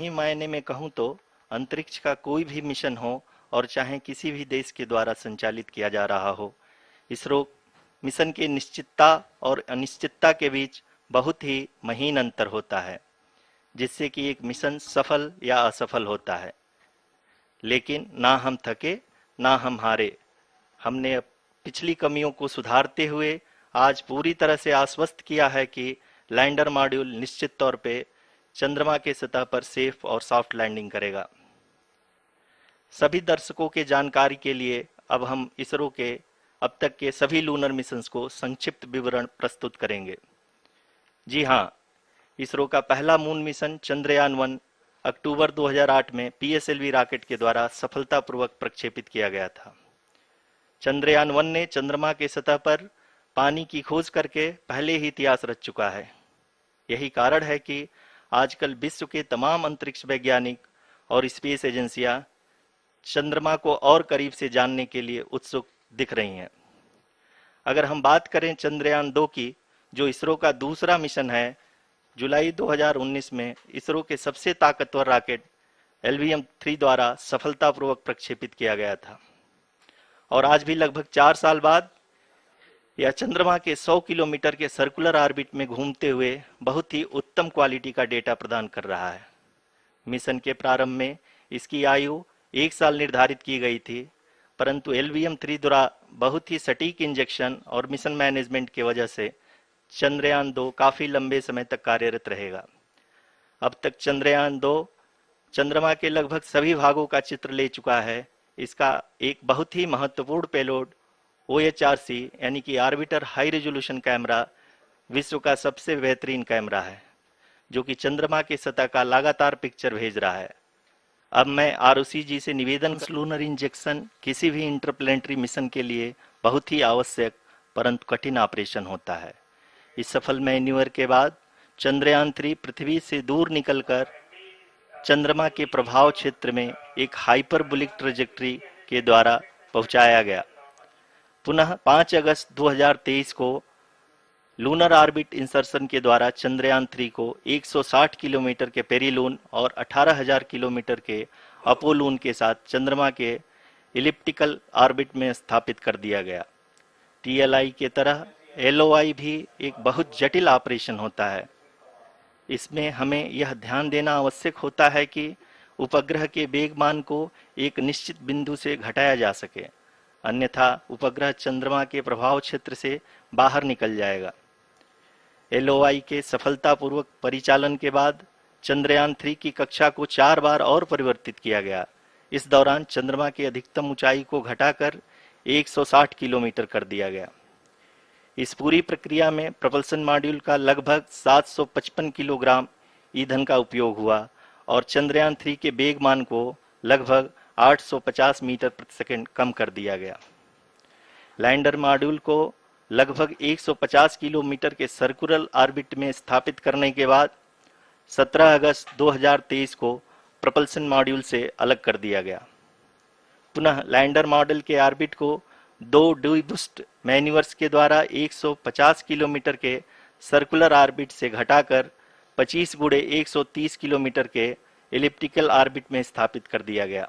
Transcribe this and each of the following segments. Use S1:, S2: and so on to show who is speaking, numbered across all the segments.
S1: ही मायने में कहूं तो अंतरिक्ष का कोई भी मिशन हो और चाहे किसी भी देश के द्वारा संचालित किया जा रहा हो, इसरो मिशन की निश्चितता और अनिश्चितता के बीच बहुत ही महीन अंतर होता है, जिससे कि एक मिशन सफल या असफल होता है। लेकिन ना हम थके ना हम हारे। हमने पिछली कमियों को सुधारते हुए आज पूरी तरह से आश्वस्त किया है कि लैंडर मॉड्यूल निश्चित तौर पे चंद्रमा के सतह पर सेफ और सॉफ्ट लैंडिंग करेगा। सभी दर्शकों के जानकारी के लिए अब हम इसरो के अब तक के सभी लूनर मिशंस को संक्षिप्त विवरण प्रस्तुत करेंगे। जी हाँ, इसरो का पहला मून मिशन चंद्रयान-1 अक्टूबर 2008 में पीएसएलवी रॉकेट के द्वारा सफलतापूर्वक प्रक्षेपित किया गया था। चंद्रयान-1 ने चंद्रमा के सतह पर पानी की खोज करके पहले ही इतिहास रच चुका है। यही कारण है कि आजकल विश्व के तमाम अंतरिक्ष वैज्ञानिक और स्पेस एजेंसियां चंद्रमा को और करीब से जानने के लिए उत्सुक दिख रही हैं। अगर हम बात करें चंद्रयान-2 की, जो इसरो का दूसरा मिशन है, जुलाई 2019 में इसरो के सबसे ताकतवर रॉकेट LVM-3 द्वारा सफलतापूर्वक प्रक्षेपित किया गया था और आज भी लगभग 4 साल बाद यह चंद्रमा के 100 किलोमीटर के सर्कुलर ऑर्बिट में घूमते हुए बहुत ही उत्तम क्वालिटी का डेटा प्रदान कर रहा है। मिशन के प्रारंभ में इसकी आयु 1 साल निर्धारित की गई थी, परंतु LVM-3 द्वारा बहुत ही सटीक इंजेक्शन और मिशन मैनेजमेंट की वजह से चंद्रयान-2 काफी लंबे समय तक कार्यरत रहेगा। अब तक चंद्रयान-2 चंद्रमा के लगभग सभी भागों का चित्र ले चुका है। इसका एक बहुत ही महत्वपूर्ण पेलोड OHRC यानी कि ऑर्बिटर हाई रेजोल्यूशन कैमरा विश्व का सबसे बेहतरीन कैमरा है, जो कि चंद्रमा के सतह का लगातार पिक्चर भेज रहा है। अब मैं ROC जी से निवेदन लूनर इंजेक्शन किसी भी इंटरप्लेनेटरी मिशन के लिए बहुत ही आवश्यक परंतु कठिन ऑपरेशन होता है। इस सफल मैन्यूवर के बाद चंद्रयान-3 पृथ्वी से दूर निकलकर चंद्रमा के प्रभाव क्षेत्र में एक हाइपरबोलिक ट्रेजेक्टरी के द्वारा पहुंचाया गया। पुनः 5 अगस्त 2023 को लूनर ऑर्बिट इंसर्शन के द्वारा चंद्रयान-3 को 160 किलोमीटर के पेरिलून और 18,000 किलोमीटर के अपोलून के साथ चंद्रमा के इलिप्टिकल ऑर्बिट में स्थापित कर दिया गया। TLI के तरह LOI भी एक बहुत जटिल ऑपरेशन होता है। इसमें हमें यह ध्यान देना आवश्यक होता है कि उपग्रह के वेग मान को एक निश्चित बिंदु से घटाया जा सके, अन्यथा उपग्रह चंद्रमा के प्रभाव क्षेत्र से बाहर निकल जाएगा। LOI के सफलतापूर्वक परिचालन के बाद चंद्रयान-3 की कक्षा को 4 बार और परिवर्तित किया गया। इस दौरान चंद्रमा की अधिकतम ऊंचाई को घटाकर 160 किलोमीटर कर दिया गया। इस पूरी प्रक्रिया में प्रपल्सन मॉड्यूल का लगभग 755 किलोग्राम ईंधन का उपयोग हुआ और चंद्रयान-3 के वेग मान को लगभग 850 मीटर प्रति सेकंड कम कर दिया गया। लैंडर मॉड्यूल को लगभग 150 किलोमीटर के सर्कुलर ऑर्बिट में स्थापित करने के बाद 17 अगस्त 2023 को प्रपल्सन मॉड्यूल से अलग कर दिया गया। पुनः लैंडर मॉड्यूल के ऑर्बिट को 2 डीबूस्ट मैन्यूवर्स के द्वारा 150 किलोमीटर के सर्कुलर ऑर्बिट से घटाकर 25 गुणे 130 किलोमीटर के एलिप्टिकल ऑर्बिट में स्थापित कर दिया गया।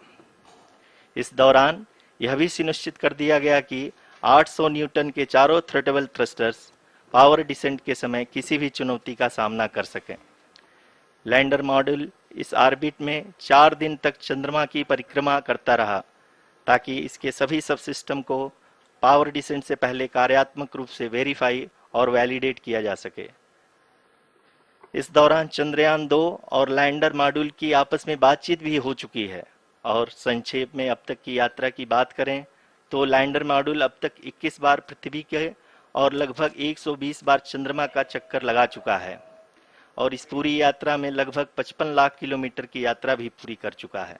S1: इस दौरान यह भी सुनिश्चित कर दिया गया कि 800 न्यूटन के चारों थ्रोटेबल थ्रस्टर्स पावर डिसेंट के समय किसी भी चुनौती का सामना कर सकें। लैंडर मॉड्यूल इस ऑर्बिट में 4 दिन तक चंद्रमा की परिक्रमा करता रहा ताकि इसके सभी सब सिस्टम को पावर डिसेंट से पहले कार्यात्मक रूप से वेरीफाई और वैलिडेट किया जा सके। इस दौरान चंद्रयान-2 और लैंडर मॉड्यूल की आपस में बातचीत भी हो चुकी है। और संक्षेप में अब तक की यात्रा की बात करें तो लैंडर मॉड्यूल अब तक 21 बार पृथ्वी के और लगभग 120 बार चंद्रमा का चक्कर लगा चुका है और इस पूरी यात्रा में लगभग 55 लाख किलोमीटर की यात्रा भी पूरी कर चुका है।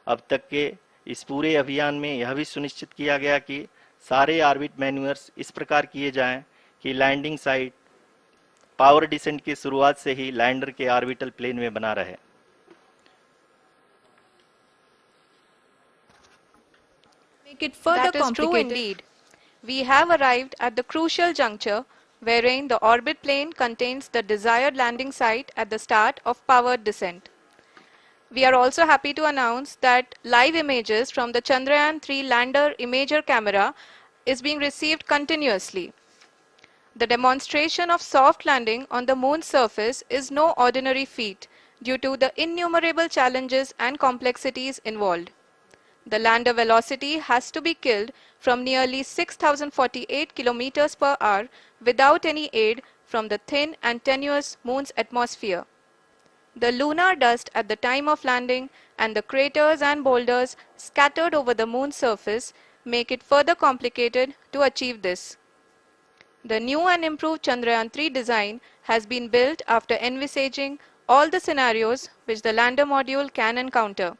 S1: अब तक के इस पूरे अभियान में यह भी सुनिश्चित किया गया कि सारे ऑर्बिट मैन्यूवर्स इस प्रकार किए जाएं कि लैंडिंग साइट पावर डिसेंट की शुरुआत से ही लैंडर के ऑर्बिटल प्लेन में बना रहे।
S2: Make it further
S3: That is true
S2: complicated.
S3: indeed. We have arrived at the crucial juncture wherein the orbit plane contains the desired landing site at the start of powered descent. We are also happy to announce that live images from the Chandrayaan-3 lander imager camera is being received continuously. The demonstration of soft landing on the moon's surface is no ordinary feat due to the innumerable challenges and complexities involved. The lander velocity has to be killed from nearly 6,048 kilometers per hour without any aid from the thin and tenuous moon's atmosphere. The lunar dust at the time of landing and the craters and boulders scattered over the moon's surface make it further complicated to achieve this. The new and improved Chandrayaan-3 design has been built after envisaging all the scenarios which the lander module can encounter.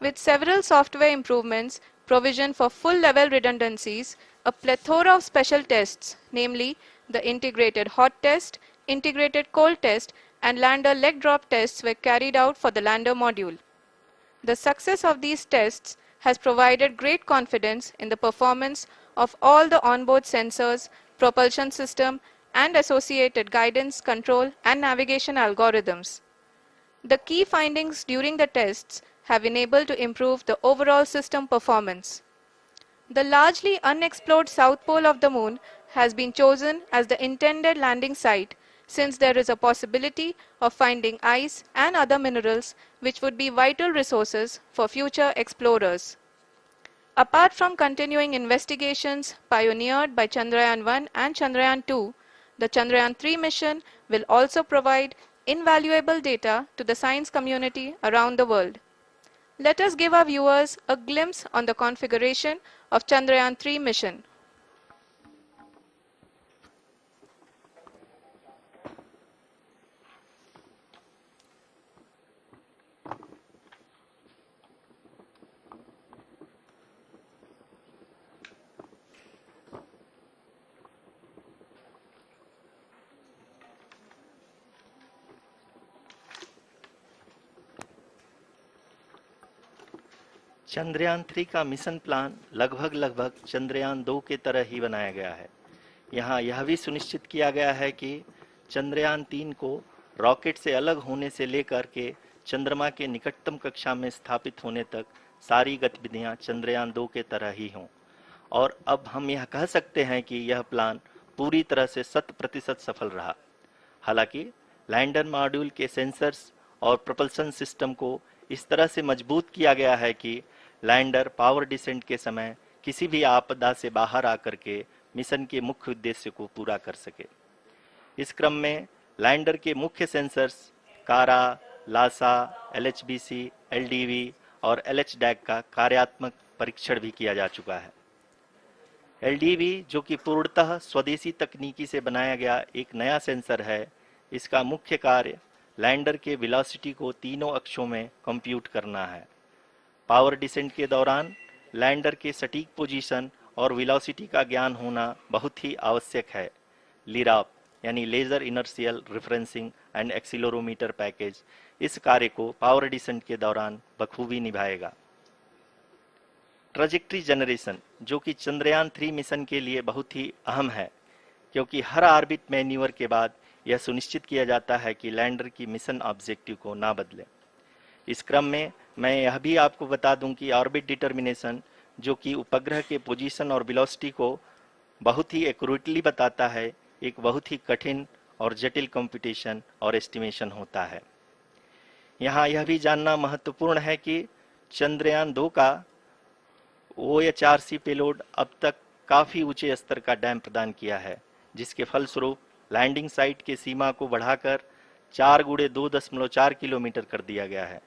S3: With several software improvements, provision for full-level redundancies, a plethora of special tests, namely the integrated hot test, integrated cold test, and lander leg drop tests were carried out for the lander module. The success of these tests has provided great confidence in the performance of all the onboard sensors, propulsion system, and associated guidance, control, and navigation algorithms. The key findings during the tests have enabled to improve the overall system performance. The largely unexplored south pole of the moon has been chosen as the intended landing site since there is a possibility of finding ice and other minerals which would be vital resources for future explorers. Apart from continuing investigations pioneered by Chandrayaan-1 and Chandrayaan-2, the Chandrayaan-3 mission will also provide invaluable data to the science community around the world. Let us give our viewers a glimpse on the configuration of Chandrayaan-3 mission.
S1: Chandrayaan 3 का mission plan लगभग चंद्रयान 2 के तरह ही बनाया गया है। यहाँ यह भी सुनिश्चित किया गया है कि चंद्रयान 3 को रॉकेट से अलग होने से लेकर के चंद्रमा के निकटतम कक्षा में स्थापित होने तक सारी गतिविधियां चंद्रयान 2 के तरह ही हों। और अब हम यह कह सकते हैं कि यह प्लान पूरी तरह से 100% सफल रहा। हालांकि लैंडर मॉड्यूल के सेंसर्स और प्रोपल्शन सिस्टम को इस तरह से मजबूत किया गया है कि लैंडर पावर डिसेंट के समय किसी भी आपदा से बाहर आकर के मिशन के मुख्य उद्देश्य को पूरा कर सके। इस क्रम में लैंडर के मुख्य सेंसर्स कारा, लासा, LHBC, LDV और LHDAC का कार्यात्मक परीक्षण भी किया जा चुका है। LDV जो कि पूर्णतः स्वदेशी तकनीकी से बनाया गया एक नया सेंसर है, इसका मुख्य कार्य लैंडर के वेलोसिटी को तीनों अक्षों में कंप्यूट करना है। पावर डिसेंट के दौरान लैंडर के सटीक पोजीशन और वेलोसिटी का ज्ञान होना बहुत ही आवश्यक है। लिराप यानी laser inertial referencing and accelerometer package इस कार्य को पावर डिसेंट के दौरान बखूबी निभाएगा। ट्रैजेक्टरी जनरेशन जो कि चंद्रयान 3 मिशन के लिए बहुत ही अहम है, क्योंकि हर ऑर्बिट मैन्यूवर के बाद यह सुनिश्चित किया जाता है कि लैंडर की मिशन ऑब्जेक्टिव को ना बदले। इस क्रम में मैं यह भी आपको बता दूं कि ऑर्बिट डिटर्मिनेशन जो कि उपग्रह के पोजीशन और वेलोसिटी को बहुत ही एक्यूरेटली बताता है, एक बहुत ही कठिन और जटिल कंप्यूटेशन और एस्टिमेशन होता है। यहाँ यह भी जानना महत्वपूर्ण है कि चंद्रयान 2 का OHRC पेलोड अब तक काफी ऊंचे स्तर का डैम प्रदान किया है, जिसके फलस्वरूप लैंडिंग साइट के सीमा को बढ़ाकर 4x2.4 किलोमीटर कर दिया गया है,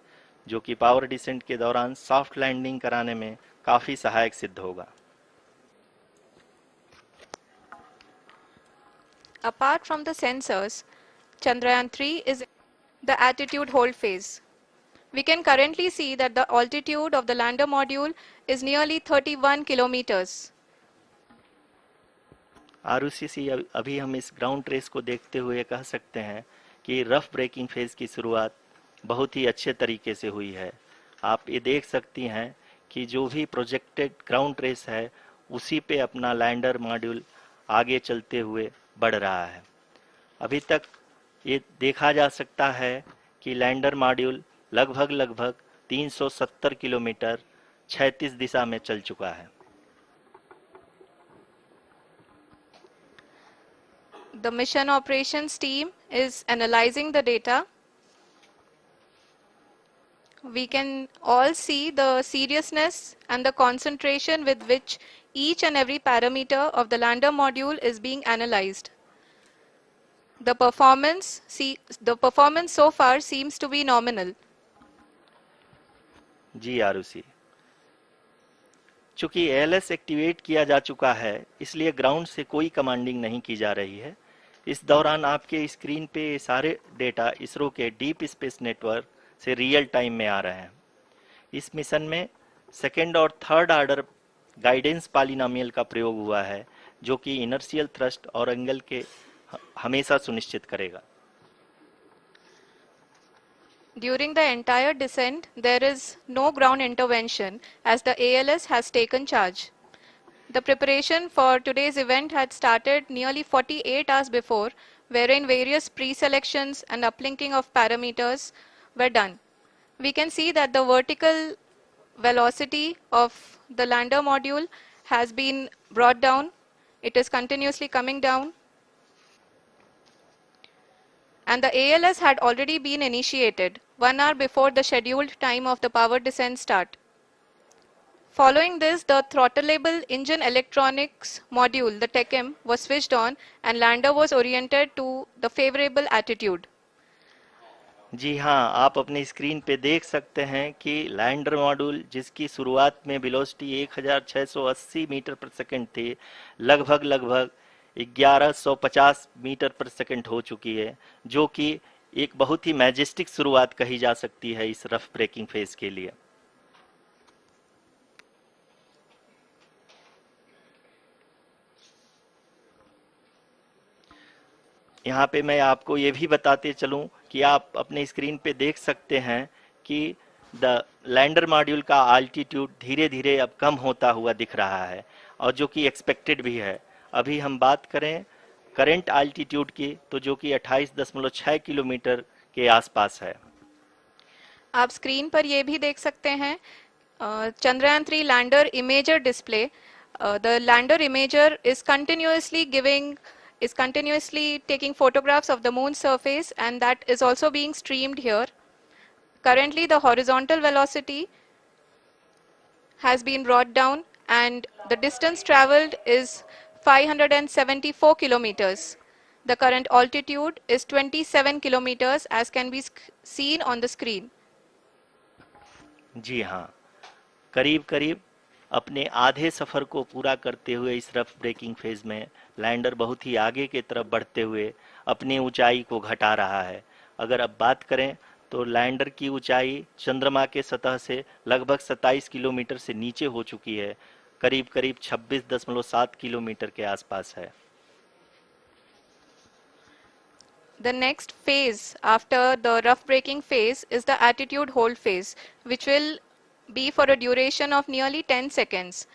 S1: जो कि पावर डिसेंट के दौरान सॉफ्ट लैंडिंग कराने में काफी सहायक सिद्ध होगा।
S3: Apart from the sensors, Chandrayaan-3 is the attitude hold phase. We can currently see that the altitude of the lander module is nearly 31 kilometers.
S1: Arushi अभी हम इस ग्राउंड ट्रेस को देखते हुए कह सकते हैं कि रफ ब्रेकिंग फेज की शुरुआत बहुत ही अच्छे तरीके से हुई है। आप ये देख सकती हैं कि जो भी प्रोजेक्टेड ग्राउंड ट्रेस है उसी पे अपना लैंडर मॉड्यूल आगे चलते हुए बढ़ रहा है। अभी तक ये देखा जा सकता है कि लैंडर मॉड्यूल लगभग लगभग 370 किलोमीटर क्षैतिज दिशा में चल चुका है।
S3: The mission operations team is analyzing the data. We can all see the seriousness and the concentration with which each and every parameter of the lander module is being analyzed. The performance so far seems to be nominal.
S1: जी आरुषि, चूंकि ALS activate किया जा चुका है, इसलिए ground से कोई commanding नहीं की जा रही है। इस दौरान आपके स्क्रीन पे ये सारे डेटा इसरो के डीप स्पेस नेटवर्क से रियल टाइम में आ रहे हैं। इस मिशन में सेकेंड और थर्ड ऑर्डर गाइडेंस पॉलिनोमियल का प्रयोग हुआ है, जो कि इनर्शियल थ्रस्ट और एंगल के हमेशा सुनिश्चित करेगा।
S3: During the entire descent, there is no ground intervention as the ALS has taken charge. The preparation for today's event had started nearly 48 hours before, wherein various pre-selections and uplinking of parameters were done. We can see that the vertical velocity of the lander module has been brought down. It is continuously coming down. And the ALS had already been initiated 1 hour before the scheduled time of the power descent start. Following this, the throttleable engine electronics module, the TECM, was switched on and lander was oriented to the favorable attitude.
S1: जी हाँ, आप अपनी screen पे देख सकते हैं कि lander module, जिसकी शुरुआत में वेलोसिटी 1680 मीटर पर सेकंड थी, लगभग लगभग 1150 मीटर पर सेकंड हो चुकी है, जो कि एक बहुत ही मैजेस्टिक शुरुआत कही जा सकती है इस रफ ब्रेकिंग फेज के लिए। यहाँ पे मैं आपको ये भी बताते चलूं कि आप अपने स्क्रीन पे देख सकते हैं कि द लैंडर मॉड्यूल का आल्टीट्यूड धीरे धीरे अब कम होता हुआ दिख रहा है, और जो कि एक्सपेक्टेड भी है। अभी हम बात करें करंट आल्टीट्यूड की, तो जो कि 28.6 किलोमीटर के आसपास है।
S3: आप स्क्रीन पर ये भी देख सकते हैं Chandrayaan 3 lander imager display. The lander imager is continuously taking photographs of the moon's surface, and that is also being streamed here. Currently, the horizontal velocity has been brought down and the distance traveled is 574 kilometers. The current altitude is 27 kilometers as can be seen on the screen.
S1: जी हाँ, करीब करीब अपने आधे सफर को पूरा करते हुए इस रफ ब्रेकिंग फेज में लैंडर बहुत ही आगे की तरफ बढ़ते हुए अपनी ऊंचाई को घटा रहा है। अगर अब बात करें तो लैंडर की ऊंचाई चंद्रमा के सतह से लगभग 27 किलोमीटर से नीचे हो चुकी है, करीब करीब 26.7 किलोमीटर के आसपास है।
S3: The next phase after the rough braking phase is the attitude hold phase, which will be for a duration of nearly 10 seconds.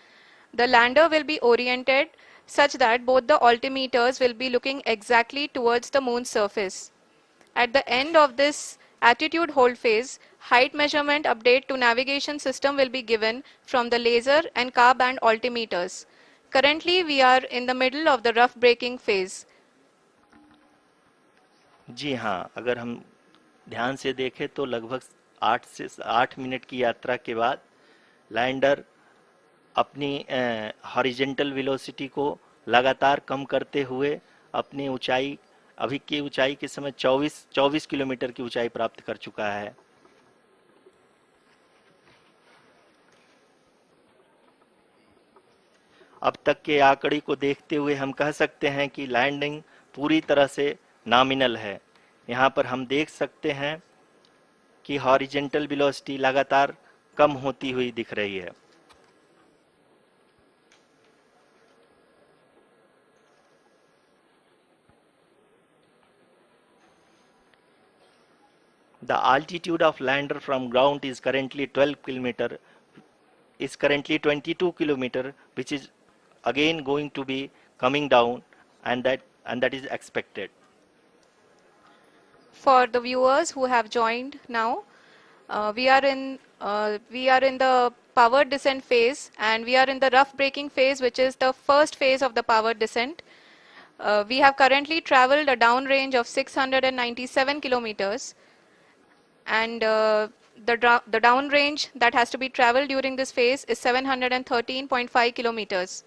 S3: The lander will be oriented such that both the altimeters will be looking exactly towards the moon's surface. At the end of this attitude hold phase, height measurement update to navigation system will be given from the laser and car band altimeters. Currently, we are in the middle of the rough braking phase.
S1: जी हाँ, अगर हम ध्यान से देखें तो लगभग 8 minute की यात्रा के बाद लैंडर अपनी हॉरिजेंटल वेलोसिटी को लगातार कम करते हुए अपनी ऊंचाई, अभी की ऊंचाई के समय 24 किलोमीटर की ऊंचाई प्राप्त कर चुका है। अब तक के आंकड़े को देखते हुए हम कह सकते हैं कि लैंडिंग पूरी तरह से नॉमिनल है। यहाँ पर हम देख सकते हैं कि हॉरिजेंटल वेलोसिटी लगातार कम होती हुई दिख रही है। The altitude of lander from ground is currently 22 kilometer, which is again going to be coming down, and that is expected.
S3: For the viewers who have joined now, We are in the powered descent phase, and we are in the rough braking phase, which is the first phase of the powered descent. We have currently traveled a downrange of 697 kilometers, and the downrange that has to be traveled during this phase is 713.5 kilometers.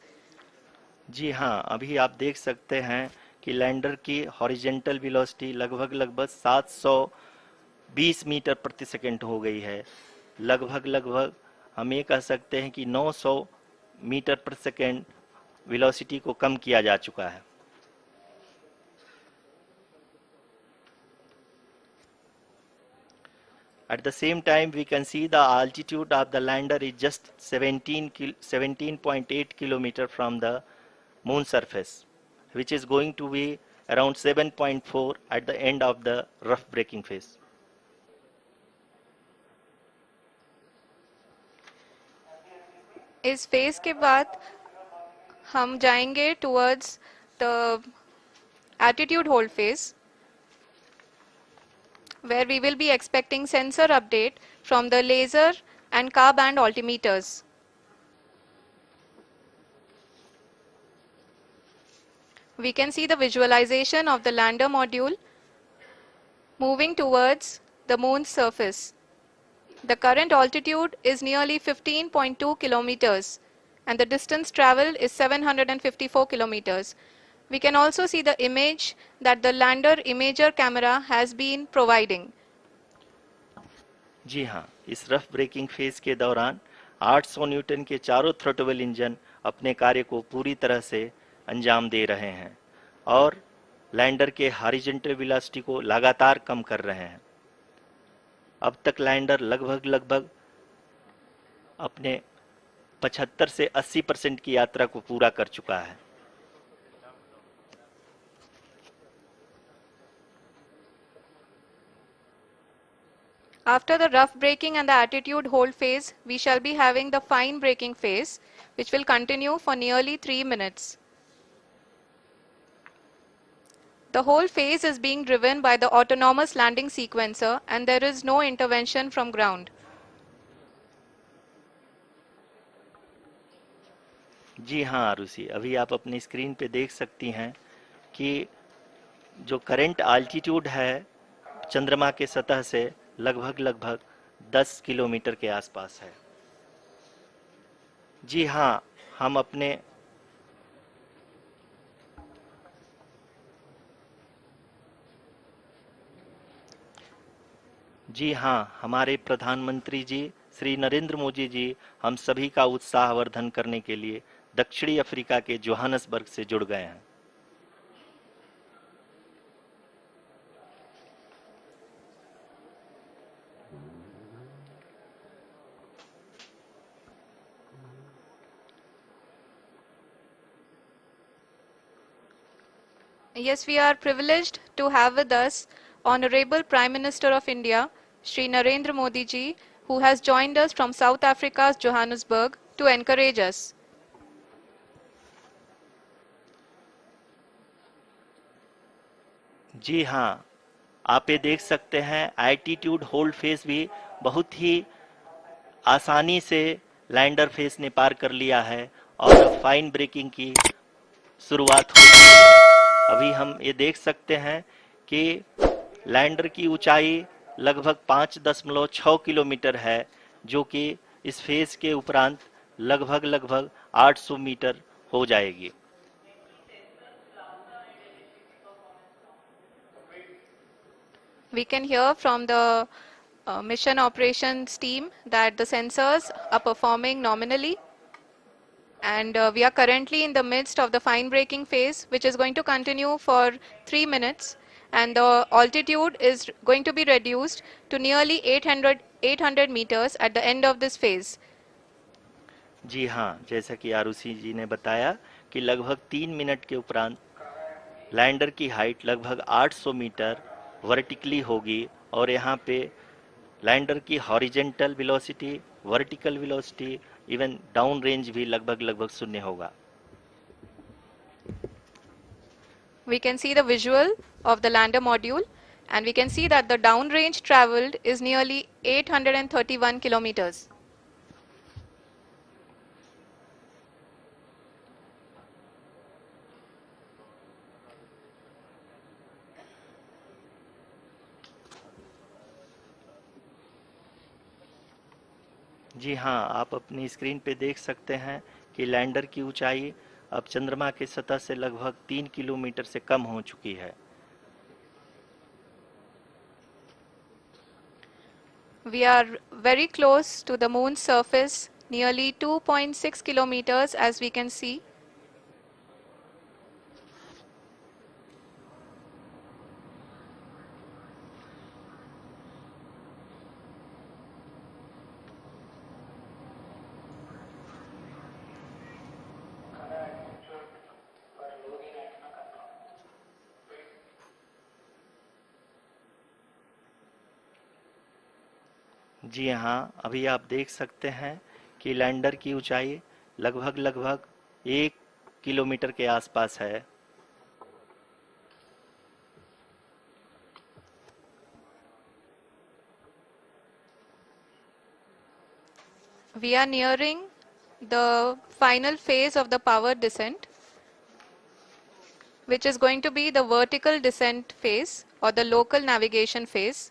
S1: जी हाँ, अभी आप देख सकते हैं कि lander की horizontal velocity लगभग 720 metre प्रति सेकंड हो गई है। लगभग हम ये कह सकते हैं कि 900 मीटर प्रति सेकंड वेलोसिटी को कम किया जा चुका है। At the same time, we can see the altitude of the lander is just 17.8 kilometer from the moon surface, which is going to be around 7.4 at the end of the rough braking phase.
S3: इस phase के बाद हम जाएंगे towards the attitude hold phase, where we will be expecting sensor update from the laser and car band altimeters. We can see the visualization of the lander module moving towards the moon's surface. The current altitude is nearly 15.2 kilometers, and the distance traveled is 754 kilometers. We can also see the image that the lander imager camera has been providing.
S1: जी हाँ, इस rough breaking phase के दौरान 800 Newton के चारों throttle engine अपने कार्य को पूरी तरह से अंजाम दे रहे हैं और लैंडर के हॉरिजॉन्टल वेलोसिटी को लगातार कम कर रहे हैं। अब तक लैंडर लगभग अपने 75 से 80% की यात्रा को पूरा कर चुका है।
S3: After the rough braking and the attitude hold phase, we shall be having the fine braking phase, which will continue for nearly 3 minutes. The whole phase is being driven by the autonomous landing sequencer, and there is no intervention from ground.
S1: जी हाँ आरुषि, अभी आप अपनी screen पे देख सकती हैं कि जो करंट आल्टीट्यूड है चंद्रमा के सतह से लगभग 10 किलोमीटर के आसपास है। जी हाँ, हम अपने जी हाँ, हमारे प्रधानमंत्री जी श्री नरेंद्र मोदी जी हम सभी का उत्साहवर्धन करने के लिए दक्षिणी अफ्रीका के जोहानसबर्ग से जुड़ गए हैं।
S3: Yes, we are privileged to have with us Honorable Prime Minister of India, Shri Narendra Modi ji, who has joined us from South Africa's Johannesburg to encourage us.
S1: जी हाँ, आप ये देख सकते हैं एल्टीट्यूड होल्ड फेज भी बहुत ही आसानी से लैंडर फेज ने पार कर लिया है और फाइन ब्रेकिंग की शुरुआत हो गई है। अभी हम ये देख सकते हैं कि लैंडर की ऊंचाई लगभग 5.6 किलोमीटर है, जो कि इस फेज के उपरांत लगभग 800 मीटर हो जाएगी।
S3: We can hear from the mission operations team that the sensors are performing nominally, and we are currently in the midst of the fine braking phase, which is going to continue for 3 minutes, and the altitude is going to be reduced to nearly 800 meters at the end of this phase.
S1: जी हाँ, जैसा कि आरुषि जी ने बताया कि लगभग 3 minute के उपरांत lander की हाइट लगभग 800 मीटर वर्टिकली होगी और यहाँ पे लैंडर की horizontal velocity, vertical velocity, even down range भी लगभग शून्य होगा।
S3: We can see the visual of the lander module. And we can see that the downrange traveled is nearly 831 kilometers.
S1: जी हाँ, आप अपनी स्क्रीन पे देख सकते हैं कि लैंडर की ऊंचाई अब चंद्रमा की सतह से लगभग 3 किलोमीटर से कम हो चुकी है।
S3: We are very close to the moon's surface, nearly 2.6 kilometers as we can see.
S1: जी हाँ, अभी आप देख सकते हैं कि लैंडर की ऊंचाई लगभग लगभग 1 किलोमीटर के आसपास है।
S3: We are nearing the final phase of the power descent, which is going to be the vertical descent phase or the local navigation phase.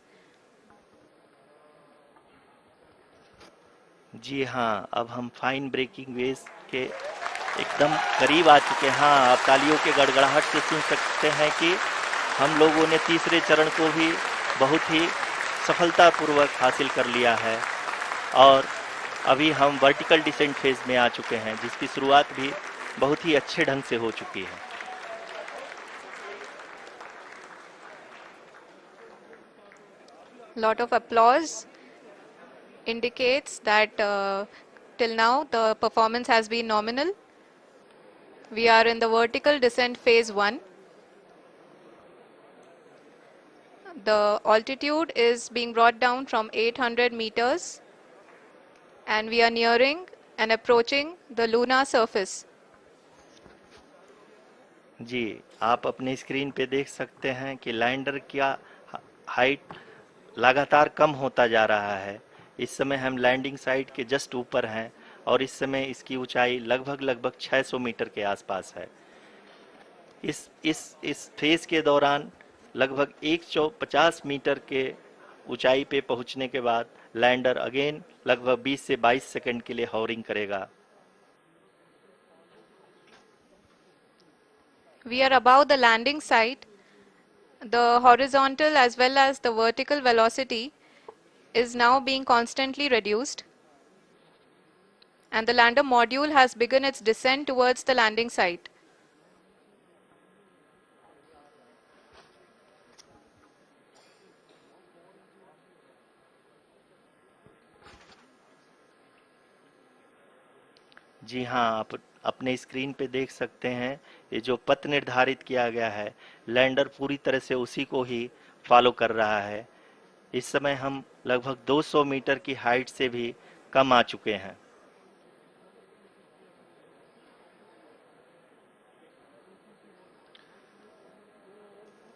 S1: जी हाँ, अब हम फाइन ब्रेकिंग वेव्स के एकदम करीब आ चुके हैं। हाँ, आप तालियों के गड़गड़ाहट से सुन सकते हैं कि हम लोगों ने तीसरे चरण को भी बहुत ही सफलतापूर्वक हासिल कर लिया है और अभी हम वर्टिकल डिसेंट फेज में आ चुके हैं, जिसकी शुरुआत भी बहुत ही अच्छे ढंग से हो चुकी है।
S3: Lot of applause indicates that till now the performance has been nominal. We are in the vertical descent phase 1. The altitude is being brought down from 800 meters and we are nearing and approaching the lunar surface.
S1: जी, आप अपने screen पे देख सकते हैं कि lander का height लगातार कम होता जा रहा है। इस समय हम लैंडिंग साइट के जस्ट ऊपर हैं और इस समय इसकी ऊंचाई लगभग लगभग 600 मीटर के आसपास है। इस फेज के दौरान लगभग 150 मीटर के ऊंचाई पे पहुंचने के बाद लैंडर अगेन लगभग 20 से 22 सेकंड के लिए हॉवरिंग करेगा।
S3: We are above the landing site. The horizontal as well as the vertical velocity is now being constantly reduced and the lander module has begun its descent towards the landing site.
S1: जी हाँ, आप अपने screen पे देख सकते हैं ये जो पथ निर्धारित किया गया है, लैंडर पूरी तरह से उसी को ही फॉलो कर रहा है। इस समय हम लगभग 200 मीटर की हाइट से भी कम आ चुके हैं।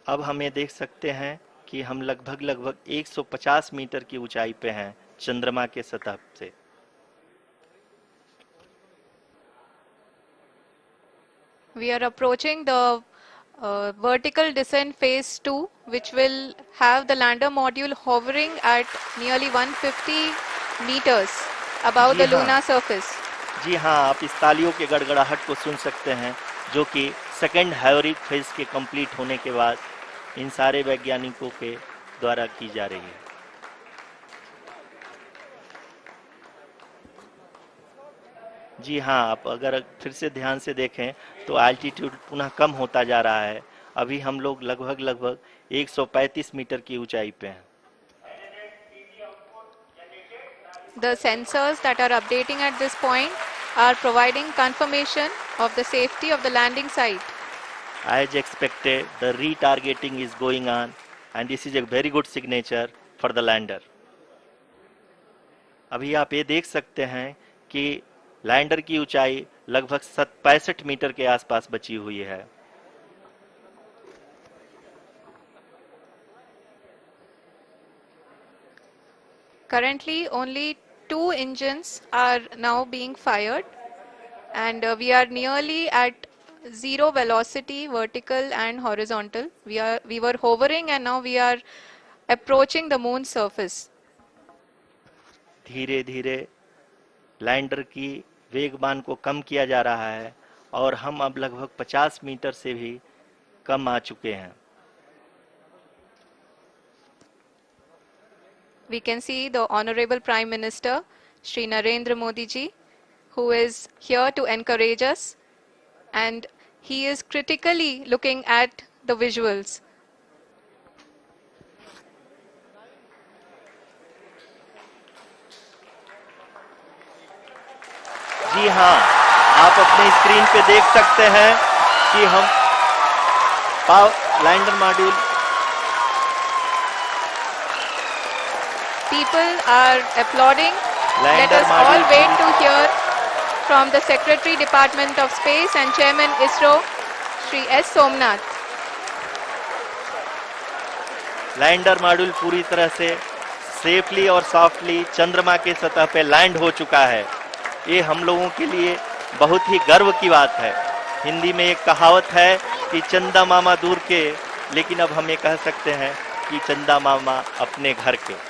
S1: अब हम ये देख सकते हैं कि हम लगभग लगभग 150 मीटर की ऊंचाई पे हैं चंद्रमा के सतह से।
S3: We are approaching the vertical descent phase 2, which will have the lander module hovering at nearly 150 meters above
S1: ji
S3: the
S1: हाँ,
S3: lunar surface.
S1: जी हाँ, आप इस तालियों के गड़गड़ाहट को सुन सकते हैं, जो कि सेकंड हैवरिक फेज के कंप्लीट होने के बाद इन सारे वैज्ञानिकों के द्वारा की जा रही है। जी हाँ, आप अगर फिर से ध्यान से देखें तो एल्टीट्यूड पुनः कम होता जा रहा है। अभी हम लोग लगभग लगभग 135 मीटर की ऊंचाई पे हैं।
S3: The sensors that are updating at this point are providing confirmation of the safety of the landing site.
S1: As expected, the retargeting is going on and this is a very good signature for the lander. अभी आप ये देख सकते हैं कि lander की ऊंचाई लगभग 65 मीटर के आसपास बची हुई है।
S3: Currently, only 2 engines are now being fired, and we are nearly at zero velocity, vertical and horizontal. We were hovering, and now we are approaching the moon's surface.
S1: धीरे धीरे लैंडर की वेगमान को कम किया जा रहा है और हम अब लगभग 50 मीटर से भी कम आ चुके हैं.
S3: We can see the Honorable Prime Minister, Shri Narendra Modi ji, who is here to encourage us, and he is critically looking at the visuals.
S1: जी हाँ, आप अपने स्क्रीन पे देख सकते हैं कि हम lander module.
S3: People are applauding. Let
S1: Lander
S3: us all
S1: module
S3: wait to hear from the Secretary Department of Space and Chairman ISRO, Shri S. Somnath.
S1: Lander module पूरी तरह से सेफली और सॉफ्टली चंद्रमा के सतह पे लैंड हो चुका है. ये हम लोगों के लिए बहुत ही गर्व की बात है. हिंदी में एक कहावत है कि चंदा मामा दूर के, लेकिन अब हम ये कह सकते हैं कि चंदा मामा अपने घर के.